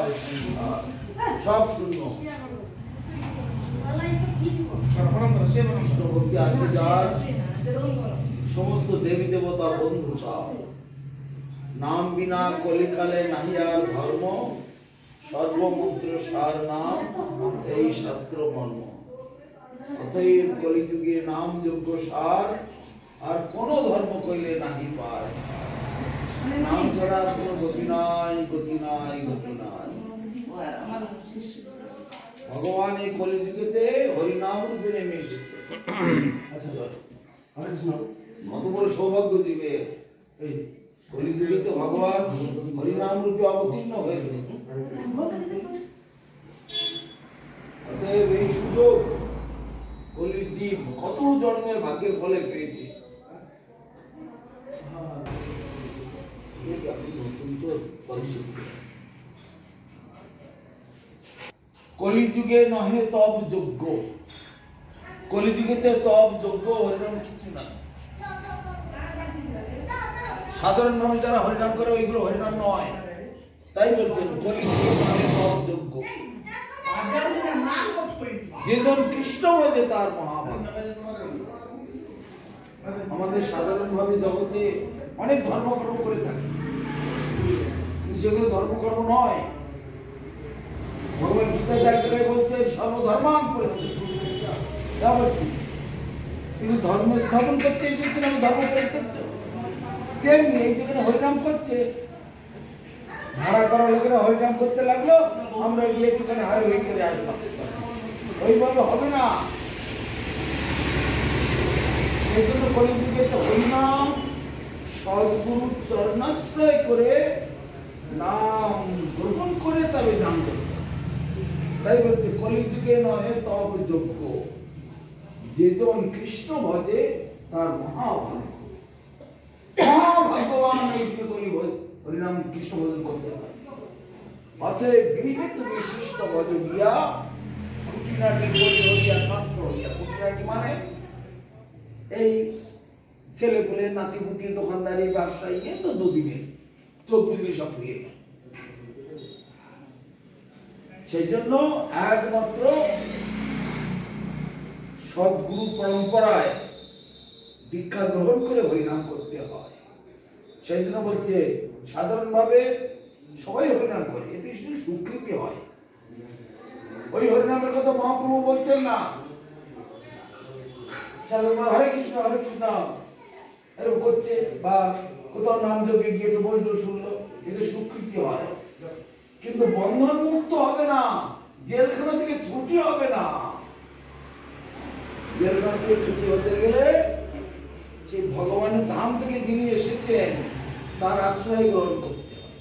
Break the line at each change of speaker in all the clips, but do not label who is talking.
নয় সংসার, সব শূন্য। কৃষ্ণভক্তি আছে যার, সমস্ত দেবী দেবতা বন্ধুতা, নাম বিনা কলিকালে নাহি আর ধর্ম, সর্বমন্ত্র সার নাম এই শাস্ত্র মর্ম। অতএব কলিযুগে নাম যোগ্য সার, আর কোন ধর্ম কইলে নাহি পায়। নাম ছাড়া কোনো গতি নাই, গতি নাই, গতি নাই। ভগবান এই কলিযুগেতে হরিনাম রূপে নেমে এসেছে। আচ্ছা কত বড় সৌভাগ্য দিবে, এই কলিযুগেতে ভগবান হরিনাম রূপে অবতীর্ণ হয়েছে। অতএব এই সুযোগ কলির জীব কত জন্মের ভাগ্যের ফলে পেয়েছে। কলিযুগে নহে তব যোগ্য, কলিযুগেতে তব যোগ্য হরিনাম কিছু না। সাধারণ ভাবে যারা হরিনাম করে ওইগুলো হরিনাম নয়, তাই বলছেন কলিযুগে নহে তব যোগ্য। যেজন কৃষ্ণ বোঝে তার মহাভাগ্য। আমাদের সাধারণ ভাবে জগতে অনেক ধর্মকর্ম করে থাকে, যেগুলো ধর্মকর্ম নয়। ভগবান গীতা জায়গায় বলছেন সর্বধর্মান পরিত্যাজ্য। তিনি ধর্ম স্থাপন করতে এসেছেন, আমি ধর্ম পরিত্যাজ্য। তেমনি এই যেখানে হরিনাম করছে, ভাড়া করা লোকেরা হরিনাম করতে লাগলো, আমরা গিয়ে একটুখানি হারে হয়ে করে আসলাম, ওইভাবে হবে না। সেই জন্য কলিযুগে হরিনাম সদ্গুরু চরণাশ্রয় করে নাম গ্রহণ করে তবে জানতে। তাই বলছে কলিযুগে নহে তব যোগ্য, যেজন কৃষ্ণ ভজে তার মহাভাগ্য। মহাভাগ্যবান এই কলি হরিনাম কৃষ্ণ ভজন করতে পারে। অতএব গৃহে তুমি কৃষ্ণ ভজ গিয়া, খুঁটিনাটি বলি হইয়া কান্ত হইয়া। খুঁটিনাটি মানে এই ছেলে পুলে নাতিপুতি দোকানদারি ব্যবসায়ী, এ তো দুদিনে চোখ বুঝলি সব ফুরিয়ে গেল। সেই জন্য একমাত্র সদ্গুরু পরম্পরায় দীক্ষা গ্রহণ করে হরিনাম করতে হয়। সেই জন্য বলছে সাধারণভাবে সবাই হরিনাম করে, এতে শুধু স্বীকৃতি হয়। ওই হরিনামের কথা মহাপ্রভু বলছেন না, হরে কৃষ্ণ হরে কৃষ্ণ এরকম করছে, বা কোথাও নাম যোগে গিয়ে একটু বসলো শুনলো, এতে স্বীকৃতি হয়। কিন্তু বন্ধন মুক্ত হবে না, জেলখানা থেকে ছুটি হবে না। জেলখানা থেকে ছুটি হতে গেলে সেই ভগবানের ধাম থেকে যিনি এসেছেন তার আশ্রয় গ্রহণ করতে হয়।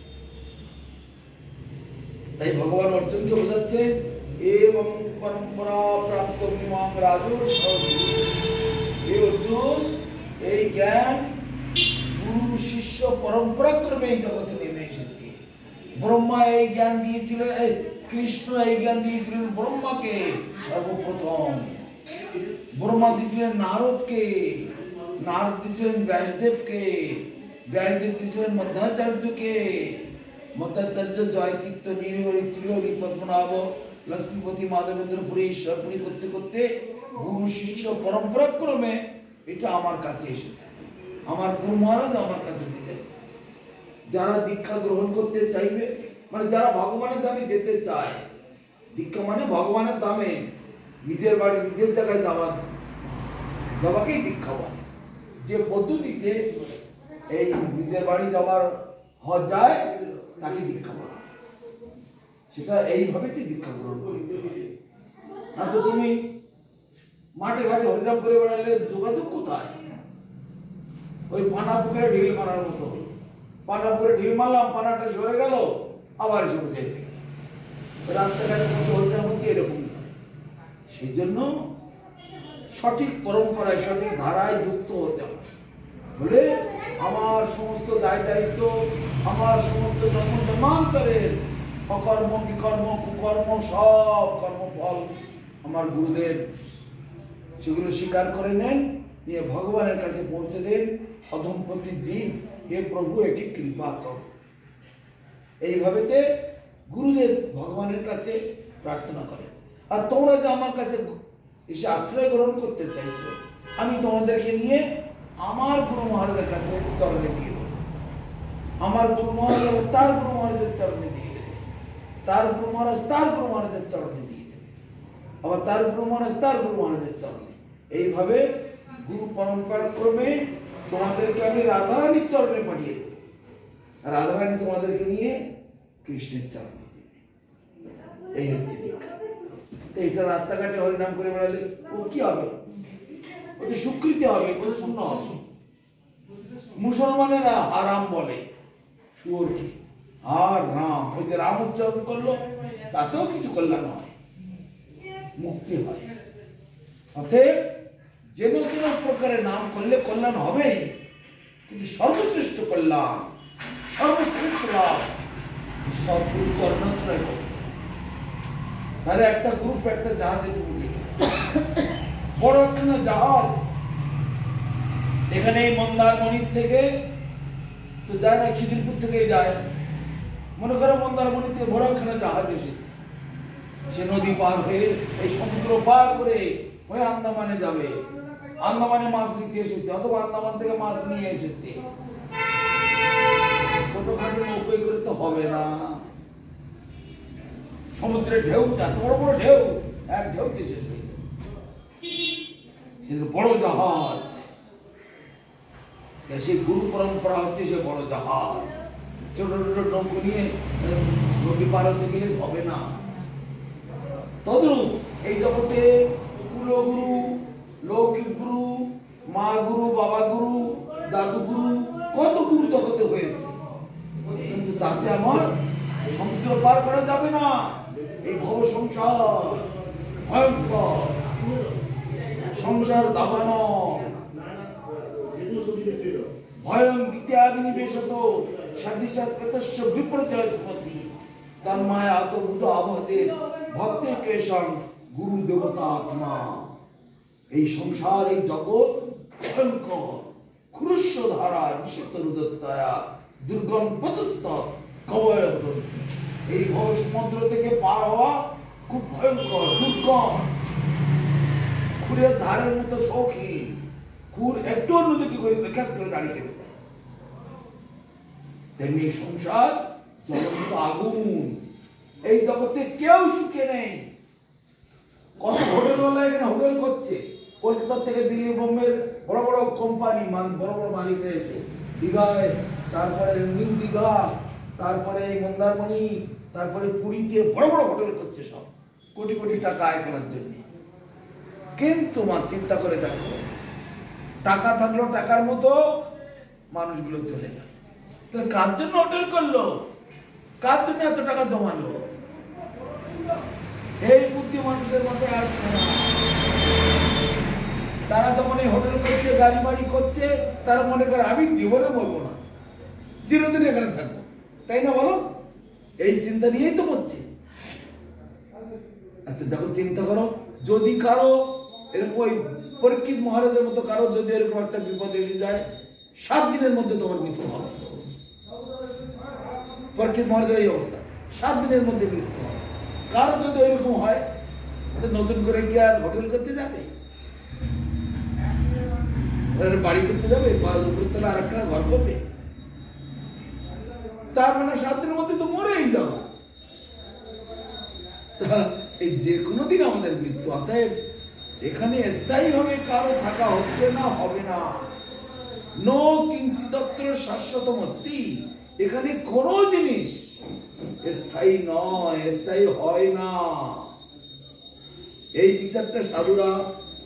তাই ভগবান অর্জুনকে বোঝাচ্ছেন, এবং পরম্পরা প্রাপ্ত মিমাং রাজু। হে অর্জুন, এই জ্ঞান গুরু শিষ্য পরম্পরা ক্রমে এই জগতে নেমে এসেছে। ব্রহ্মা এই জ্ঞান দিয়েছিলেন, কৃষ্ণ এই জ্ঞান দিয়েছিলেন ব্রহ্মাকে সর্বপ্রথম। ব্রহ্মা দিয়েছিলেন নারদকে, নারদ দিয়েছিলেন ব্যাসদেবকে, ব্যাসদেব দিয়েছিলেন মধ্যাচার্যকে, মধ্যাচার্য জয়তীর্থ নীলহরি শ্রীহরি পদ্মনাভ লক্ষ্মীপতি মাধবেন্দ্রপুরী ঈশ্বরপুরী করতে করতে গুরু শিষ্য পরম্পরা ক্রমে এটা আমার কাছে এসেছে। আমার গুরু মহারাজ আমার কাছে দিলেন। যারা দীক্ষা গ্রহণ করতে চাইবে, মানে যারা ভগবানের ধামে যেতে চায়, দীক্ষা মানে ভগবানের ধামে নিজের বাড়ি নিজের জায়গায় যাওয়াকেই দীক্ষা বলে। যে পদ্ধতিতে এই নিজের বাড়ি যাওয়ার যায় তাকে দীক্ষা বলা হয়। সেটা এইভাবে দীক্ষা গ্রহণ করতে হয়। না তো তুমি মাঠে ঘাটে হরিনাম করে বেড়ালে যোগাযোগ কোথায়? ওই পানা পুকুরে ঢিল মারার মতো, পানা পুকুরে ঢিল মারলাম, পানাটা সরে গেল, আবার এসে বুঝে রাস্তাঘাটের মতো হরিনাম হচ্ছে এরকম। সেই জন্য সঠিক পরম্পরায় সঠিক ধারায় যুক্ত হতে হবে। বলে আমার সমস্ত দায় দায়িত্ব, আমার সমস্ত জন্ম জন্মান্তরের অকর্ম বিকর্ম কুকর্ম সব কর্মফল আমার গুরুদেব সেগুলো স্বীকার করে নেন, নিয়ে ভগবানের কাছে পৌঁছে দেন। অধমপতি জীব, হে প্রভু একে কৃপা কর। এইভাবেতে গুরুদেব ভগবানের কাছে প্রার্থনা করে। আর তোমরা যে আমার কাছে এসে আশ্রয় গ্রহণ করতে চাইছো, আমি তোমাদেরকে নিয়ে আমার গুরু মহারাজের কাছে চরণে দিয়ে দেবো। আমার গুরু মহারাজ আবার তার গুরু মহারাজের চরণে দিয়ে দেবে, তার গুরু মহারাজ তার গুরু মহারাজের চরণে দিয়ে দেবে, আবার তার গুরু মহারাজ তার গুরু মহারাজের চরণে। এইভাবে গুরু পরম্পরা ক্রমে তোমাদেরকে আমি রাধারানীর চরণে পাঠিয়ে দেবো। রাধারানী তোমাদেরকে নিয়ে কৃষ্ণের চরণে দেবে। এই হচ্ছে দীক্ষা। এইটা রাস্তাঘাটে হরিনাম করে বেড়ালে ও কি হবে? ওটা স্বীকৃতি হবে, ওটা শূন্য হবে। মুসলমানেরা আরাম বলে, শুয়োর কি আর রাম, ওই যে রাম উচ্চারণ করলো তাতেও কিছু কল্যাণ হয়, মুক্তি হয়। অতএব যেন কোনো প্রকারের নাম করলে কল্যাণ হবেই, কিন্তু সর্বশ্রেষ্ঠ কল্যাণ, সর্বশ্রেষ্ঠ লাভ সবগুরু চরণাশ্রয় করবে। তাহলে একটা গ্রুপ একটা জাহাজে ঢুকে, বড় একটা জাহাজ এখানে মন্দারমণির থেকে তো যায় না, খিদিরপুর থেকে যায়। মনে করো মন্দারমণি থেকে বড় একখানা জাহাজ এসেছে, সে নদী পার হয়ে এই সমুদ্র পার করে হয়ে আন্দামানে যাবে। আন্দামানে মাছ নিতে এসেছে, অথবা আন্দামান থেকে মাছ নিয়ে এসেছে। ছোটখাটো নৌকোয় করে তো হবে না, সমুদ্রের ঢেউ, এত বড় বড় ঢেউ, এক ঢেউতে শেষ হয়ে যাবে। কিন্তু বড় জাহাজ, সেই গুরু পরম্পরা হচ্ছে সে বড় জাহাজ। ছোট ছোট নৌকো নিয়ে নদী পার হতে গেলে হবে না। তদ্রূপ এই জগতে কুলগুরু, লৌকিক গুরু, মা গুরু, বাবা গুরু, দাদু গুরু, কত গুরু জগতে হয়েছে, কিন্তু তাতে আমার সমুদ্র পার করা যাবে না। এই ভব সংসার ভয়ঙ্কর, সংসার দাবানো ভয়ং দ্বিতীয়াবিনিবেশত সাধিসাৎপতস্য বিপর্যয়স্পতি তন্মায়া আতভূত আবহতে ভক্তে কেশং গুরু দেবতা আত্মা। এই সংসার, এই জগৎ ভয়ঙ্কর, ক্ষুরস্য ধারা নিষিদ্ধ রুদত্তয়া দুর্গম পথস্থ কবয়। এই ভব সমুদ্র থেকে পার হওয়া খুব ভয়ঙ্কর, দুর্গম, খুরের ধারের মতো শৌখিন। খুর একটু অন্যদিকে করে কাজ করে দাঁড়িয়ে কেটে দেয়। তেমনি সংসার জ্বলন্ত আগুন। এই জগতে কেউ সুখে নেই। কত হোটেলওয়ালা এখানে হোটেল করছে, কলকাতা থেকে দিল্লি, বোম্বের বড় বড় কোম্পানি, বড় বড় মালিকরা এসে দীঘায়, তারপরে নিউ দীঘা, তারপরে মন্দারমণি, তারপরে পুরীতে বড় বড় হোটেল করছে, সব কোটি কোটি টাকা আয় করার জন্য। কিন্তু চিন্তা করে দেখো, টাকা থাকলো টাকার মতো, মানুষগুলো চলে গেল। তাহলে কার জন্য হোটেল করলো? কার জন্য এত টাকা জমালো? এই বুদ্ধি মানুষের মাথায় আসছে না। তারা যখন এই হোটেল করছে, গাড়ি বাড়ি করছে, তারা মনে করে আমি জীবনে মরবো না, চিরদিন এখানে থাকবো, তাই না বলো? এই চিন্তা নিয়েই তো করছে। আচ্ছা দেখো, চিন্তা করো, যদি কারো এরকম ওই পরীক্ষিত মহারাজের মতো কারো যদি এরকম একটা বিপদ এসে যায়, 7 দিনের মধ্যে তোমার মৃত্যু হবে। পরীক্ষিত মহারাজের এই অবস্থা, 7 দিনের মধ্যে মৃত্যু হবে। কারো যদি এরকম হয়, নতুন করে কি আর হোটেল করতে যাবে? বাড়ি করতে যাবে, উপরতলা আর একটা ঘর করবে? তার মানে 7 দিনের মধ্যে তো মরেই যাবো। এই যে কোনো দিন আমাদের মৃত্যু। অতএব এখানে স্থায়ীভাবে কারো থাকা হচ্ছে না, হবে না। নো কিঞ্চিদত্র শাশ্বতম অস্তি। এখানে কোনো জিনিস স্থায়ী নয়, স্থায়ী হয় না। এই বিচারটা সাধুরা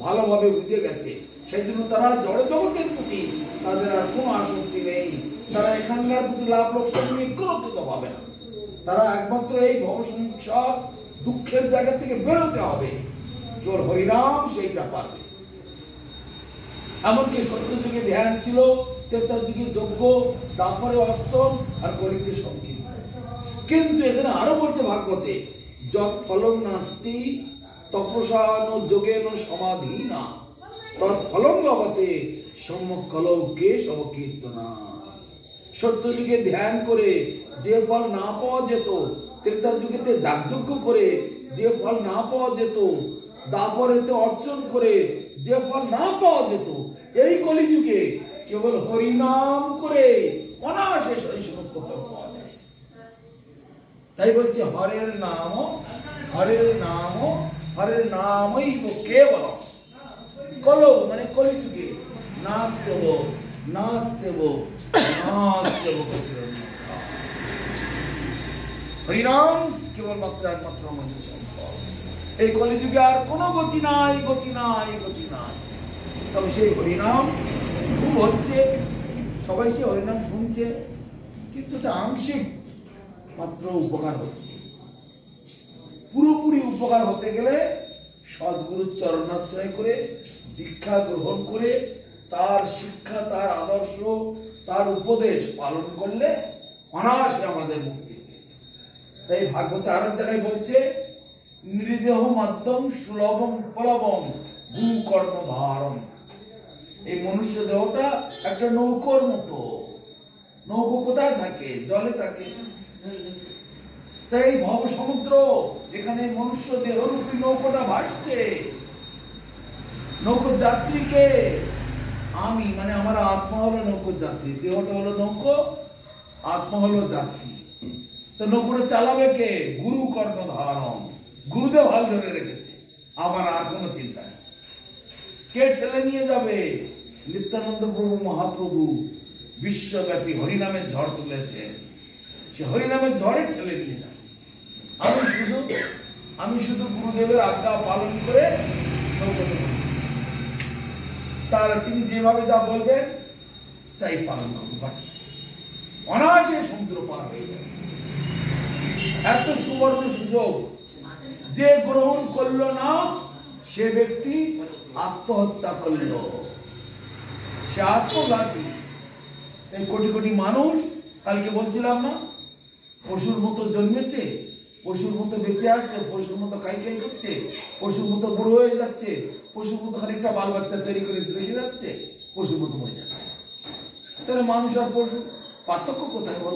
ভালোভাবে বুঝে গেছে। সেই জন্য তারা জড় জগতের প্রতি তাদের আর কোনো আসক্তি নেই। তারা এখানকার প্রতি লাভ লোকসান নিয়ে কোনো ভাবে না। তারা একমাত্র এই ভব সংসার দুঃখের জায়গা থেকে বেরোতে হবে, কেবল হরিনাম সেইটা পারবে। এমনকি সত্য যুগে ধ্যান ছিল, ত্রেতা যুগে যজ্ঞ, তারপরে অর্চন, আর কলিতে সংকীর্তন। কিন্তু এখানে আরো বলছে ভাগবতে, যৎ ফলং নাস্তি তপসান যোগেন সমাধি না তৎ ফলং লভতে সম্যক কলৌ কেশব কীর্তনা। সত্য যুগে ধ্যান করে যে ফল না পাওয়া যেত, ত্রেতা যুগেতে যাগযজ্ঞ করে যে ফল না পাওয়া যেত, দাপরেতে অর্জন করে যে ফল না পাওয়া যেত, এই কলিযুগে কেবল হরিনাম করে অনায়াসে সেই সমস্ত ফল পাওয়া যায়। তাই বলছে হরের নাম নামই কেবল কলো মানে কলিযুগে নাস্তেব হরিনাম কেবলমাত্র একমাত্র আমাদের সম্পদ। এই কলিযুগে আর কোনো গতি নাই। তবে সেই হরিনাম খুব হচ্ছে, সবাই সে হরিনাম শুনছে, কিন্তু তা আংশিক মাত্র উপকার হচ্ছে। পুরোপুরি উপকার হতে গেলে সদ্গুরুর চরণাশ্রয় করে দীক্ষা গ্রহণ করে তার শিক্ষা, তার আদর্শ, তার উপদেশ পালন করলে অনায়াসে আমাদের মুক্তি। তাই ভাগবতে আরো জায়গায় বলছে নৃদেহ মাধ্যম সুলভম ফলবম গুরু কর্ণধারম। এই মনুষ্য দেহটা একটা নৌকোর মতো। নৌকো কোথায় থাকে? জলে থাকে। তাই ভব সমুদ্র যেখানে মনুষ্য দেহরূপী নৌকোটা ভাসছে, নৌকোর যাত্রীকে আমি মানে আমার আত্মা হলো নৌকোর যাত্রী, দেহটা হলো নৌকো, আত্মা হলো যাত্রী। তো নৌকোটা চালাবে কে? গুরু কর্ণধারম। গুরুদেব হাল ধরে রেখেছে, আমার আর কোনো চিন্তা নেই। কে ঠেলে নিয়ে যাবে? নিত্যানন্দ প্রভু মহাপ্রভু বিশ্বব্যাপী হরিনামের ঝড় তুলেছে, সে হরিনামের ঝড়ে ঠেলে নিয়ে যাবে। আমি শুধু গুরুদেবের আজ্ঞা পালন করে নৌকোতে তারা তিনি যেভাবে যা বলবেন তাই পালন করবো, অনায়াসে সমুদ্র পার হয়ে যাবে। এত সুবর্ণ সুযোগ যে গ্রহণ করলো না সে ব্যক্তি আত্মহত্যা করলো, সে আত্মঘাতী। এই কোটি কোটি মানুষ, কালকে বলছিলাম না, পশুর মতো জন্মেছে, পশুর মতো বেঁচে আছে, পশুর মতো খাই করছে, পশুর মতো বুড়ো হয়ে যাচ্ছে, পশুর মতো খানিকটা বাল বাচ্চা তৈরি করে রেখে যাচ্ছে, পশুর মতো মরে যাচ্ছে। তাহলে মানুষ আর পশু পার্থক্য কোথায় বল?